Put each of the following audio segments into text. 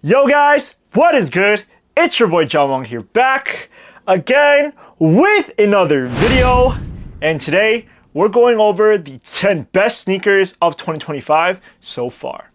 Yo guys, what is good? It's your boy Jamong here, back again with another video. And today we're going over the 10 best sneakers of 2025 so far.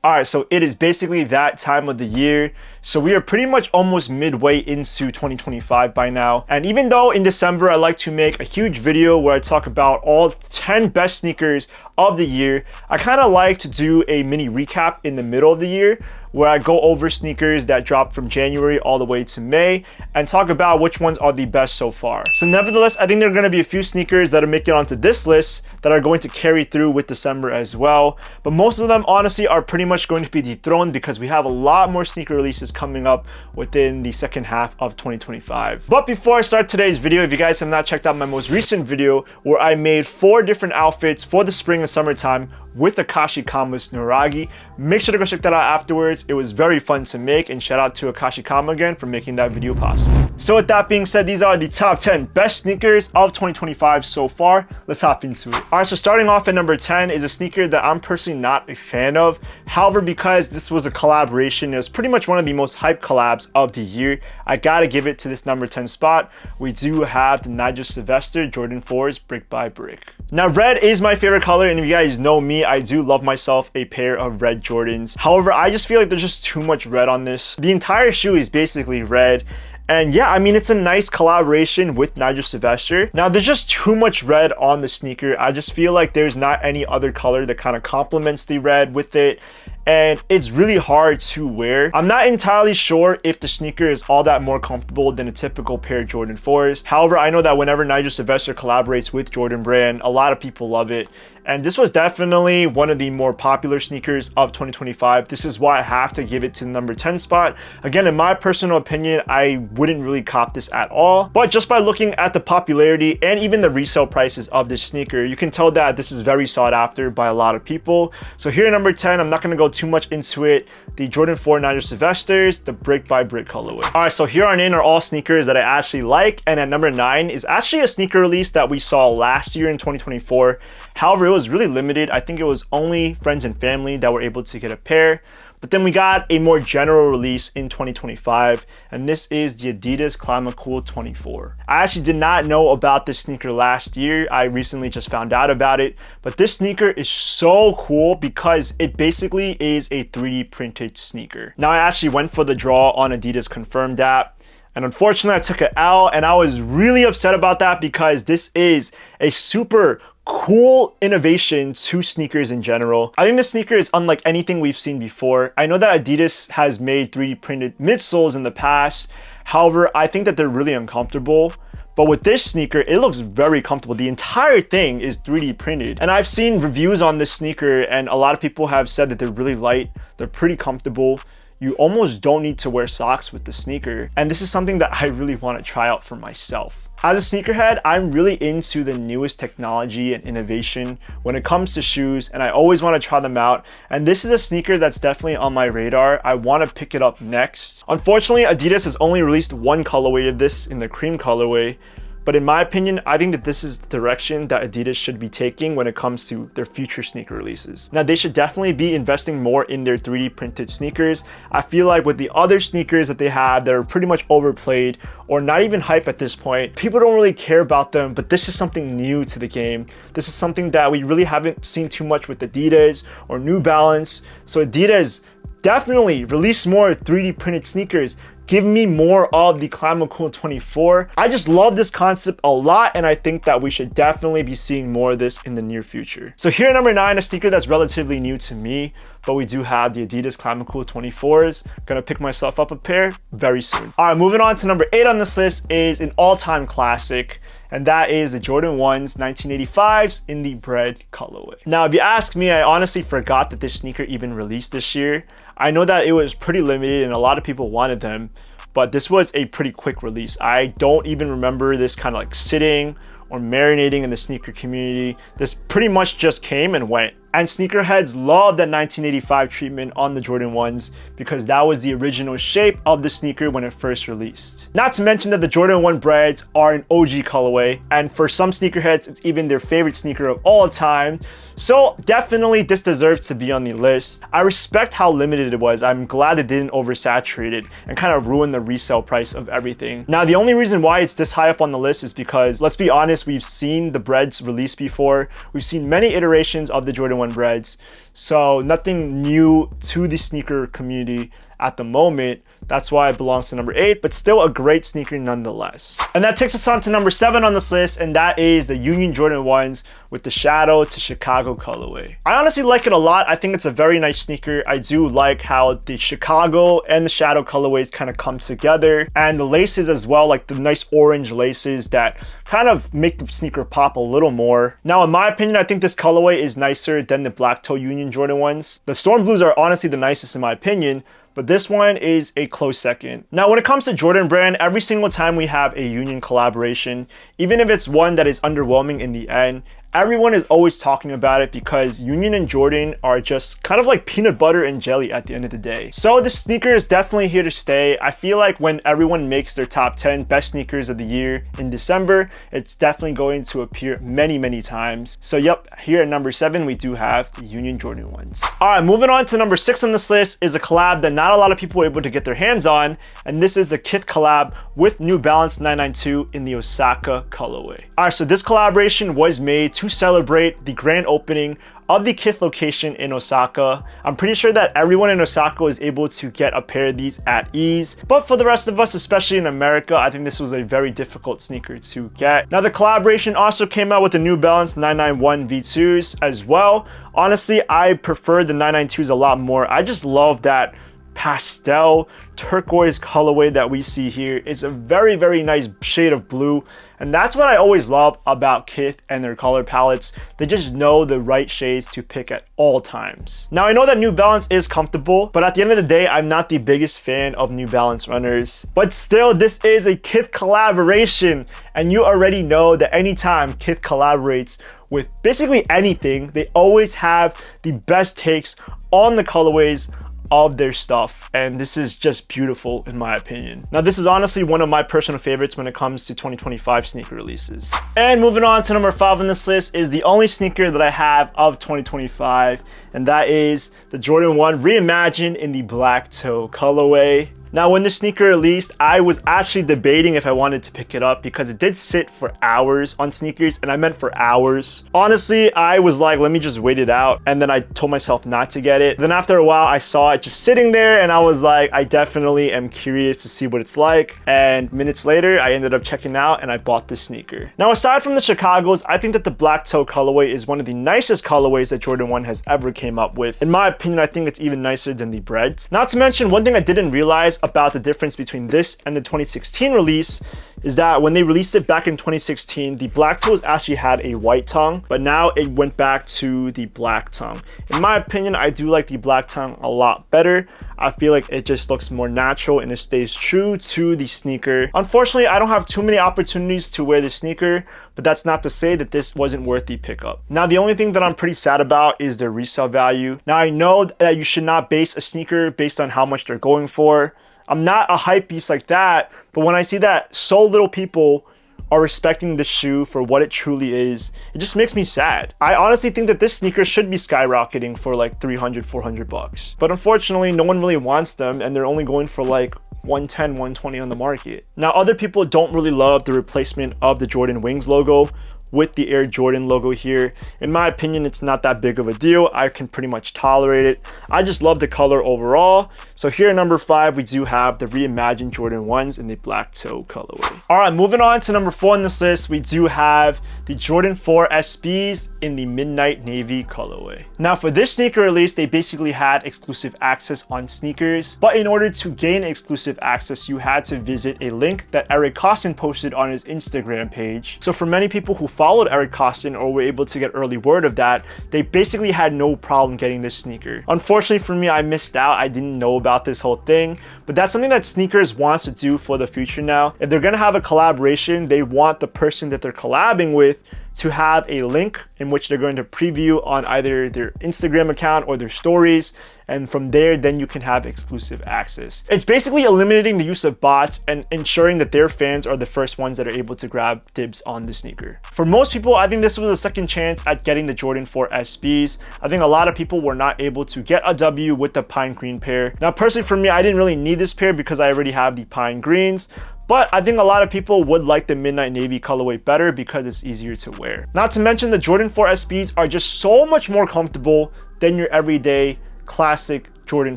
Alright, so it is basically that time of the year. So we are pretty much almost midway into 2025 by now. And even though in December I like to make a huge video where I talk about all 10 best sneakers of the year, I kind of like to do a mini recap in the middle of the year where I go over sneakers that dropped from January all the way to May and talk about which ones are the best so far. So nevertheless, I think there are going to be a few sneakers that are making it onto this list that are going to carry through with December as well. But most of them honestly are pretty much going to be dethroned because we have a lot more sneaker releases coming up within the second half of 2025. But before I start today's video, if you guys have not checked out my most recent video where I made 4 different outfits for the spring and summertime with Akashi Kama's Nuragi, make sure to go check that out afterwards. It was very fun to make, and shout out to Akashi Kama again for making that video possible. So with that being said, these are the top 10 best sneakers of 2025 so far. Let's hop into it. Alright, so starting off at number 10 is a sneaker that I'm personally not a fan of. However, because this was a collaboration, it was pretty much one of the most hyped collabs of the year, I gotta give it to this number 10 spot. We do have the Nigel Sylvester Jordan 4s Brick by Brick. Now, red is my favorite color, and if you guys know me, I do love myself a pair of red Jordans. However, I just feel like there's just too much red on this. The entire shoe is basically red. And yeah, I mean, it's a nice collaboration with Nigel Sylvester. Now, there's just too much red on the sneaker. I just feel like there's not any other color that kind of complements the red with it. And it's really hard to wear. I'm not entirely sure if the sneaker is all that more comfortable than a typical pair of Jordan 4s. However, I know that whenever Nigel Sylvester collaborates with Jordan Brand, a lot of people love it. And this was definitely one of the more popular sneakers of 2025. This is why I have to give it to the number 10 spot. Again, in my personal opinion, I wouldn't really cop this at all. But just by looking at the popularity and even the resale prices of this sneaker, you can tell that this is very sought after by a lot of people. So here at number 10, I'm not going to go too much into it. The Jordan 4 Nigel Sylvesters, the Brick by Brick colorway. Alright, so here on in are all sneakers that I actually like. And at number 9 is actually a sneaker release that we saw last year in 2024. However, it was really limited. I think it was only friends and family that were able to get a pair. But then we got a more general release in 2025, and this is the Adidas Climacool 24. I actually did not know about this sneaker last year. I recently just found out about it, but this sneaker is so cool because it basically is a 3D printed sneaker. Now, I actually went for the draw on Adidas Confirmed app, and unfortunately I took an L, and I was really upset about that because this is a super cool innovation to sneakers in general. I think this sneaker is unlike anything we've seen before. I know that Adidas has made 3D printed midsoles in the past. However, I think that they're really uncomfortable. But with this sneaker, it looks very comfortable. The entire thing is 3D printed. And I've seen reviews on this sneaker, and a lot of people have said that they're really light. They're pretty comfortable. You almost don't need to wear socks with the sneaker. And this is something that I really want to try out for myself. As a sneakerhead, I'm really into the newest technology and innovation when it comes to shoes, and I always want to try them out. And this is a sneaker that's definitely on my radar. I want to pick it up next. Unfortunately, Adidas has only released one colorway of this in the cream colorway. But in my opinion, I think that this is the direction that Adidas should be taking when it comes to their future sneaker releases. Now, they should definitely be investing more in their 3D printed sneakers. I feel like with the other sneakers that they have that are pretty much overplayed or not even hype at this point, people don't really care about them, but this is something new to the game. This is something that we really haven't seen too much with Adidas or New Balance. So Adidas, definitely release more 3D printed sneakers. Give me more of the Climacool 24. I just love this concept a lot, and I think that we should definitely be seeing more of this in the near future. So here at number 9, a sneaker that's relatively new to me, but we do have the Adidas Climacool 24s. Gonna pick myself up a pair very soon. All right, moving on to number 8 on this list is an all-time classic, and that is the Jordan 1s 1985s in the bread colorway. Now, if you ask me, I honestly forgot that this sneaker even released this year. I know that it was pretty limited and a lot of people wanted them, but this was a pretty quick release. I don't even remember this kind of like sitting or marinating in the sneaker community. This pretty much just came and went. And sneakerheads love that 1985 treatment on the Jordan 1s because that was the original shape of the sneaker when it first released. Not to mention that the Jordan 1 breads are an OG colorway, and for some sneakerheads, it's even their favorite sneaker of all time. So definitely this deserves to be on the list. I respect how limited it was. I'm glad it didn't oversaturate it and kind of ruin the resale price of everything. Now, the only reason why it's this high up on the list is because, let's be honest, we've seen the breads released before. We've seen many iterations of the Jordan 1 breads. So nothing new to the sneaker community at the moment. That's why it belongs to number 8, but still a great sneaker nonetheless. And that takes us on to number 7 on this list, and that is the Union Jordan 1s with the Shadow to Chicago colorway. I honestly like it a lot. I think it's a very nice sneaker. I do like how the Chicago and the Shadow colorways kind of come together, and the laces as well, like the nice orange laces that kind of make the sneaker pop a little more. Now, in my opinion, I think this colorway is nicer than the Black Toe Union Jordan 1s. The Storm Blues are honestly the nicest in my opinion, but this one is a close second. Now, when it comes to Jordan Brand, every single time we have a Union collaboration, even if it's one that is underwhelming in the end, everyone is always talking about it because Union and Jordan are just kind of like peanut butter and jelly at the end of the day. So this sneaker is definitely here to stay. I feel like when everyone makes their top 10 best sneakers of the year in December, it's definitely going to appear many times. So yep, here at number 7, we do have the Union Jordan 1s. All right, moving on to number 6 on this list is a collab that not a lot of people were able to get their hands on, and this is the Kith collab with New Balance 992 in the Osaka colorway. All right, so this collaboration was made to celebrate the grand opening of the Kith location in Osaka. I'm pretty sure that everyone in Osaka was able to get a pair of these at ease, but for the rest of us, especially in America, I think this was a very difficult sneaker to get. Now, the collaboration also came out with the New Balance 991 V2s as well. Honestly, I prefer the 992s a lot more. I just love that pastel turquoise colorway that we see here. It's a very nice shade of blue, and that's what I always love about Kith and their color palettes. They just know the right shades to pick at all times. Now, I know that New Balance is comfortable, but at the end of the day, I'm not the biggest fan of New Balance runners. But still, this is a Kith collaboration, and you already know that anytime Kith collaborates with basically anything, they always have the best takes on the colorways of their stuff, and this is just beautiful in my opinion. Now, this is honestly one of my personal favorites when it comes to 2025 sneaker releases. And moving on to number 5 on this list is the only sneaker that I have of 2025, and that is the Jordan 1 Reimagined in the Black Toe colorway. Now, when the sneaker released, I was actually debating if I wanted to pick it up because it did sit for hours on sneakers, and I meant for hours. Honestly, I was like, let me just wait it out, and then I told myself not to get it. Then after a while, I saw it just sitting there, and I was like, I definitely am curious to see what it's like. And minutes later, I ended up checking out, and I bought this sneaker. Now, aside from the Chicagos, I think that the Black Toe colorway is one of the nicest colorways that Jordan 1 has ever came up with. In my opinion, I think it's even nicer than the breads. Not to mention, one thing I didn't realize about the difference between this and the 2016 release is that when they released it back in 2016, the Black Toes actually had a white tongue, but now it went back to the black tongue. In my opinion, I do like the black tongue a lot better. I feel like it just looks more natural and it stays true to the sneaker. Unfortunately, I don't have too many opportunities to wear the sneaker, but that's not to say that this wasn't worth the pickup. Now, the only thing that I'm pretty sad about is their resale value. Now, I know that you should not base a sneaker based on how much they're going for. I'm not a hype beast like that, but when I see that so little people are respecting this shoe for what it truly is, it just makes me sad. I honestly think that this sneaker should be skyrocketing for like 300, 400 bucks. But unfortunately, no one really wants them, and they're only going for like 110, 120 on the market. Now, other people don't really love the replacement of the Jordan Wings logo with the Air Jordan logo here. In my opinion, it's not that big of a deal. I can pretty much tolerate it. I just love the color overall. So here at number 5, we do have the Reimagined Jordan 1s in the Black Toe colorway. All right, moving on to number 4 on this list, we do have the Jordan 4 SBs in the Midnight Navy colorway. Now, for this sneaker release, they basically had exclusive access on sneakers, but in order to gain exclusive access, you had to visit a link that Eric Costin posted on his Instagram page. So for many people who followed Eric Costin or were able to get early word of that, they basically had no problem getting this sneaker. Unfortunately for me, I missed out. I didn't know about this whole thing, but that's something that sneakers wants to do for the future now. If they're gonna have a collaboration, they want the person that they're collabing with to have a link in which they're going to preview on either their Instagram account or their stories. And from there, then you can have exclusive access. It's basically eliminating the use of bots and ensuring that their fans are the first ones that are able to grab dibs on the sneaker. For most people, I think this was a second chance at getting the Jordan 4 SBs. I think a lot of people were not able to get a W with the pine green pair. Now, personally for me, I didn't really need this pair because I already have the pine greens. But I think a lot of people would like the midnight navy colorway better because it's easier to wear. Not to mention the Jordan 4 SBs are just so much more comfortable than your everyday classic Jordan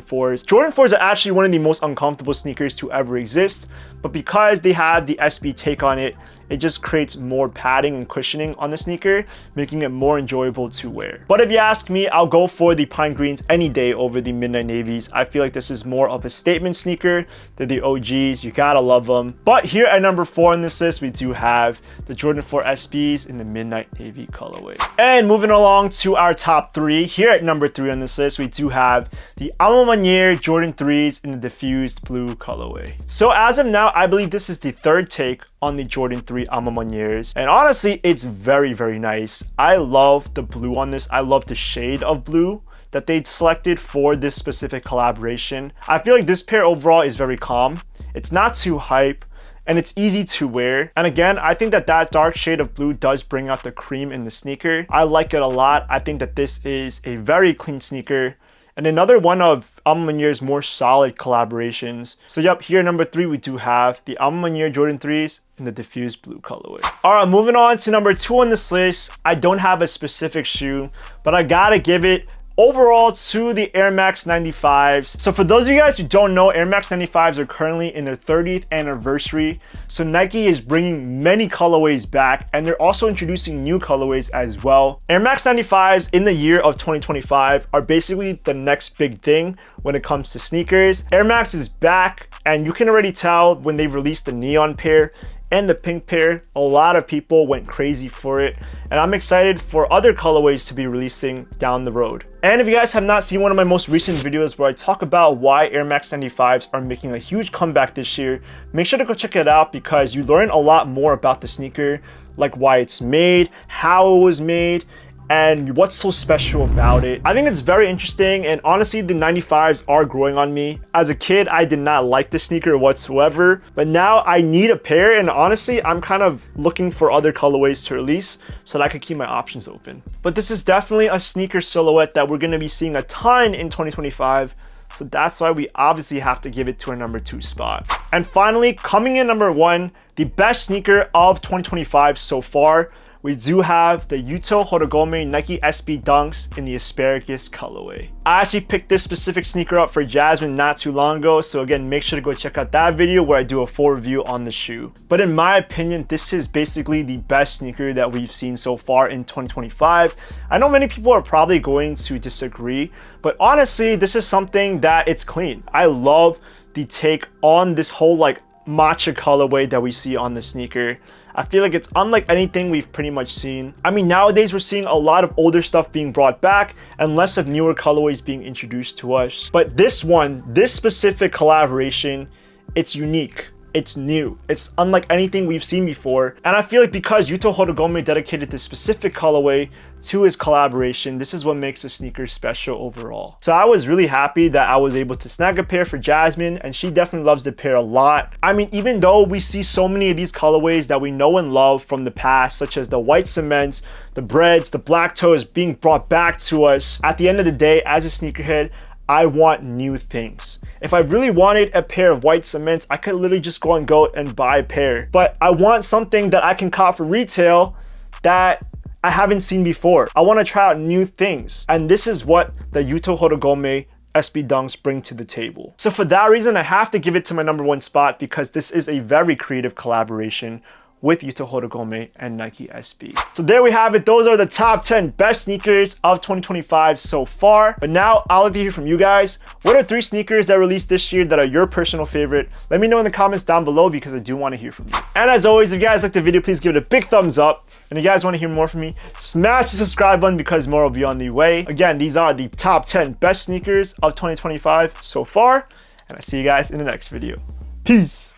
4s. Jordan 4s are actually one of the most uncomfortable sneakers to ever exist, but because they have the SB take on it, it just creates more padding and cushioning on the sneaker, making it more enjoyable to wear. But if you ask me, I'll go for the pine greens any day over the midnight navies. I feel like this is more of a statement sneaker. They're the OGs, you gotta love them. But here at number 4 on this list, we do have the Jordan 4 SBs in the midnight navy colorway. And moving along to our top 3, here at number 3 on this list, we do have the AMAN Jordan 3s in the diffused blue colorway. So as of now, I believe this is the third take on the Jordan 3 AMAN, and honestly, it's very, very nice. I love the blue on this. I love the shade of blue that they selected for this specific collaboration. I feel like this pair overall is very calm. It's not too hype, and it's easy to wear. And again, I think that that dark shade of blue does bring out the cream in the sneaker. I like it a lot. I think that this is a very clean sneaker, and another one of AMAN's more solid collaborations. So yep, here number 3, we do have the AMAN Jordan 3s in the diffused blue colorway. All right, moving on to number 2 on this list. I don't have a specific shoe, but I gotta give it overall to the Air Max 95s. So for those of you guys who don't know, Air Max 95s are currently in their 30th anniversary. So Nike is bringing many colorways back, and they're also introducing new colorways as well. Air Max 95s in the year of 2025 are basically the next big thing when it comes to sneakers. Air Max is back, and you can already tell when they released the neon pair and the pink pair, a lot of people went crazy for it, and I'm excited for other colorways to be releasing down the road. And if you guys have not seen one of my most recent videos where I talk about why Air Max 95s are making a huge comeback this year, make sure to go check it out because you learn a lot more about the sneaker, like why it's made, how it was made, and what's so special about it. I think it's very interesting, and honestly, the 95s are growing on me. As a kid, I did not like the sneaker whatsoever, but now I need a pair, and honestly, I'm kind of looking for other colorways to release so that I could keep my options open. But this is definitely a sneaker silhouette that we're gonna be seeing a ton in 2025, so that's why we obviously have to give it to our number 2 spot. And finally, coming in number 1, the best sneaker of 2025 so far, we do have the Yuto Horigome Nike SB Dunks in the asparagus colorway. I actually picked this specific sneaker up for Jasmine not too long ago, so again, make sure to go check out that video where I do a full review on the shoe. But in my opinion, this is basically the best sneaker that we've seen so far in 2025. I know many people are probably going to disagree, but honestly, this is something that it's clean. I love the take on this whole like matcha colorway that we see on the sneaker. I feel like it's unlike anything we've pretty much seen. I mean, nowadays we're seeing a lot of older stuff being brought back and less of newer colorways being introduced to us. But this one, this specific collaboration, it's unique. It's new. It's unlike anything we've seen before. And I feel like because Yuto Horigome dedicated this specific colorway to his collaboration, this is what makes the sneaker special overall. So I was really happy that I was able to snag a pair for Jasmine, and she definitely loves the pair a lot. I mean, even though we see so many of these colorways that we know and love from the past, such as the white cements, the breads, the black toes being brought back to us, at the end of the day, as a sneakerhead, I want new things. If I really wanted a pair of white cements, I could literally just go on GOAT and buy a pair. But I want something that I can cop for retail that I haven't seen before. I want to try out new things. And this is what the Yuto Horigome SB Dunks bring to the table. So for that reason, I have to give it to my number 1 spot because this is a very creative collaboration with Yuto Horigome and Nike SB. So there we have it. Those are the top 10 best sneakers of 2025 so far. But now I'd like to hear from you guys. What are 3 sneakers that released this year that are your personal favorite? Let me know in the comments down below because I do want to hear from you. And as always, if you guys liked the video, please give it a big thumbs up. And if you guys want to hear more from me, smash the subscribe button because more will be on the way. Again, these are the top 10 best sneakers of 2025 so far. And I'll see you guys in the next video. Peace.